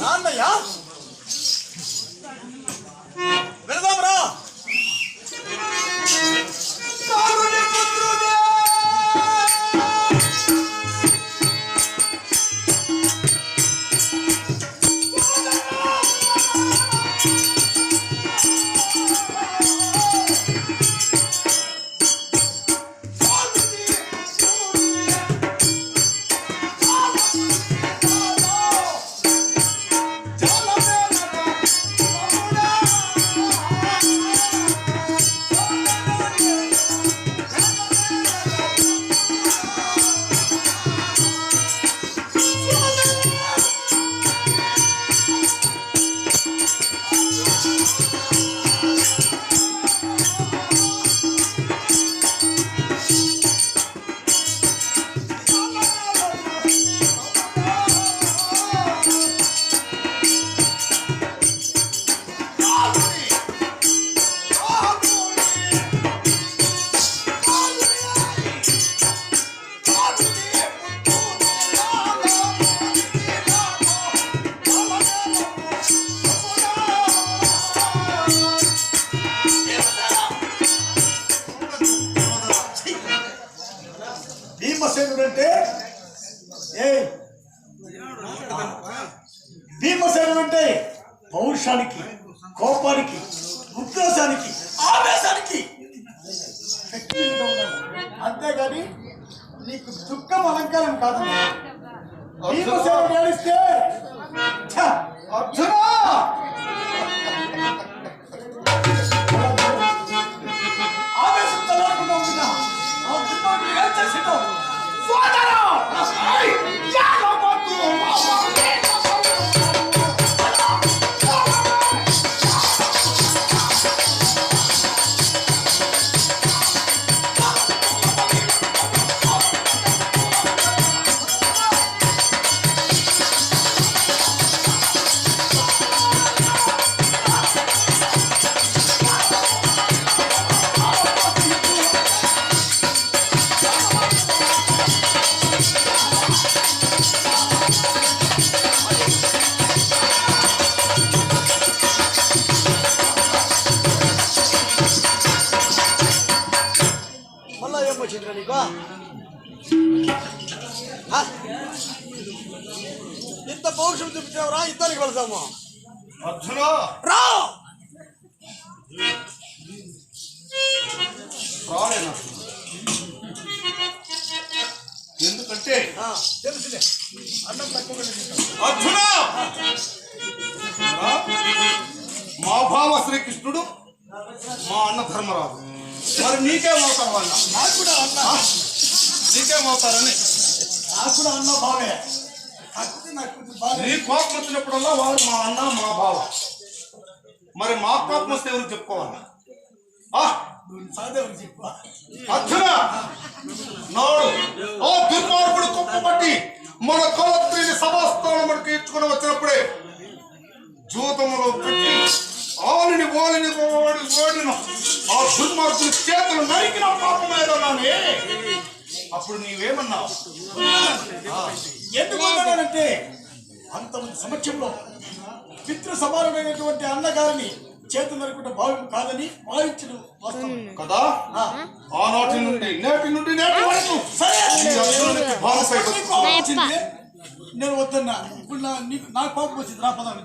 రాన్నయ్యా వెళదాం రా. భీమసేనుడంటే భీమసేనుడంటే పౌరుషానికి, కోపానికి, ఉద్దేశానికి, ఆవేశానికి అంతేగాని నీకు దుఃఖం అలంకారం కాదు. భీమసేనుడు ఏడిస్తే అర్జునా ఆవేశం తలాడకుండా ఉంటున్నా. అర్జునుడు ఏం చేసిందో సోదరా ఇంత పౌరుషం చూపించావురా, యుద్ధానికి వెళ్తాము. అర్జునా రా. ఎందుకంటే తెలుసులే, అన్నం తక్కువ. అర్జునా మా భావ శ్రీకృష్ణుడు, మా అన్న ధర్మరాజు. మరి నీకేమవుతారు వాళ్ళ? నాకు కూడా అన్న. నీకేమవుతారని నాకు కూడా అన్న భావే. నీ కోపం వచ్చినప్పుడల్లా వాళ్ళు మా అన్న, మా బావ. మరి మా కోపం వస్తే ఎవరికి చెప్పుకోవాలి? అర్జున నాడు ఆ దుర్మార్గుడు కుప్పబట్టి మన కలత్రిని సభాస్థానం మనకు ఇచ్చుకుని వచ్చినప్పుడే జూతములో పెట్టి ఆలిని ఓలిని ఓడిన ఆ దుర్మార్గుని చేతులు నరికిన పాపమేదన్నానే. అప్పుడు నీవేమన్నావు? ఎందుకంటే అంతమంది సమక్షంలో పితృ సమానమైనటువంటి అన్నగారిని చేతులు నరుకుంటే భావం కాదని భావించడం కదా. ఆనాటి నుండి నేటి నుండి నేటి వరకు నేను వద్దన్నా. ఇప్పుడు నాకు కోపం వచ్చింది. నా పదం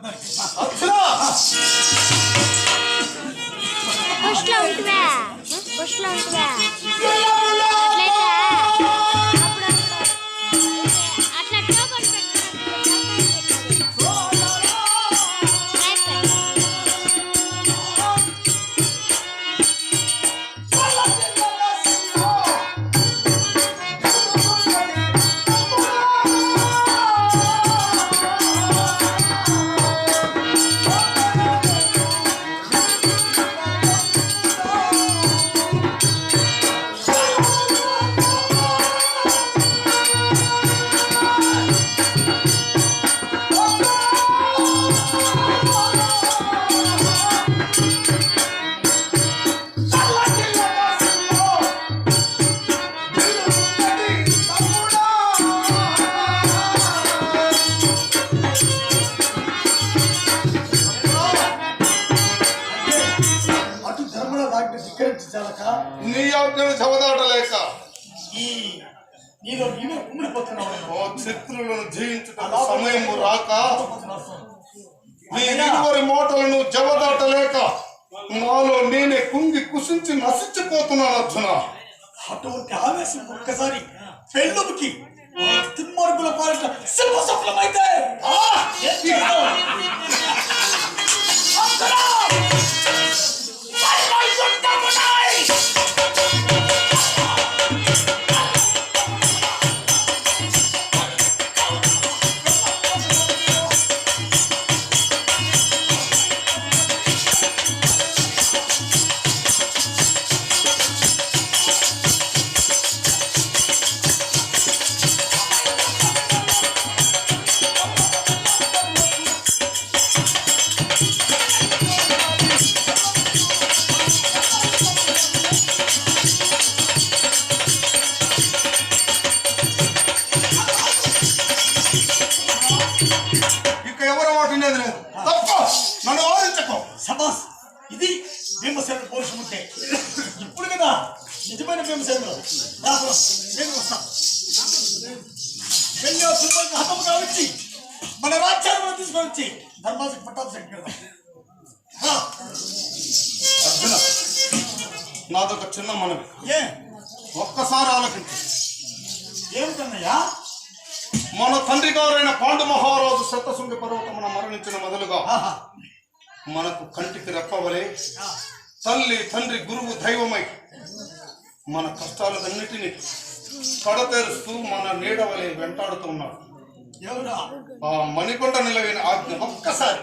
చాలక నీ ఆజ్ఞను జవదాటలేక నీలో నీవే కుమిలిపోతున్నావు. ఓ శత్రువులను జయించుటకు సమయము రాక నీ ఇరువురి మాటలను జవదాటలేక నాలో నేనే కుంగి కుసించి నశించిపోతున్నాను అర్జున. అటువంటి ఆవేశం ఒక్కసారి పెళ్ళుకి తిమ్మరుగుల పాలిట శిల్ప సఫలమైతే ఇక ఎవరు వాటినేది లేదు. తప్ప నన్ను వారించకు. సబాస్, ఇది భీమసేన పౌరుషం ఉంటే. ఇప్పుడు కదా నిజమైన భీమసేనలో నేను వస్తాను. వెళ్ళి సుల్తాన్ హతము కావచ్చి మన రాజ్యాన్ని మనం తీసుకొని వచ్చి ధర్మానికి పట్టాభిషేకం పెడదాం. అర్జున, నాదొక చిన్న మనవి. ఏ ఒక్కసారి ఆలోచించు. ఏమిటన్నయ్యా? మన తండ్రి గారైన పాండు మహారాజు శతశృంగి పర్వతమున మరణించిన మొదలుగా మనకు కంటికి రెప్పవలే తల్లి తండ్రి గురువు దైవమై మన కష్టాలన్నిటినీ కడతేరుస్తూ మన నీడవలే వెంటాడుతూ ఉన్నాడు. ఎవరా? ఆ మణికొండ నిలవైన ఆజ్ఞ ఒక్కసారి